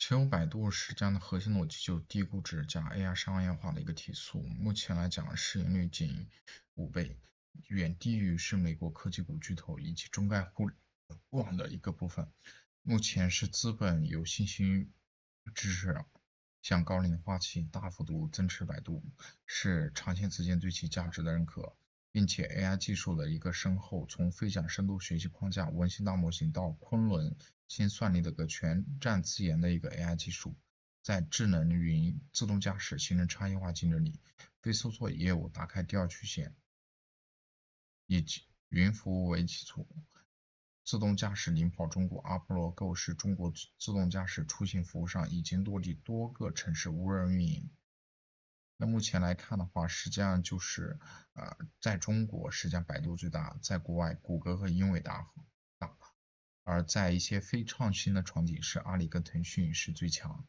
其实百度实际上的核心逻辑就是低估值加 AI 商业化的一个提速。目前来讲，市盈率仅5倍，远低于是美国科技股巨头以及中概互联网的一个部分。目前是资本有信心支持向高瓴花旗大幅度增持百度，是长线资金对其价值的认可，并且 AI 技术的一个深厚，从飞讲深度学习框架、文心大模型到昆仑新算力的个全站自研的一个 AI 技术，在智能云、自动驾驶形成差异化竞争力，非搜索业务打开第二曲线，以及云服务为基础。自动驾驶领跑中国，阿波罗 Go 是中国自动驾驶出行服务上已经落地多个城市无人运营。那目前来看的话，实际上就是在中国实际上百度最大，在国外谷歌和英伟达大，而在一些非创新的场景是阿里跟腾讯是最强。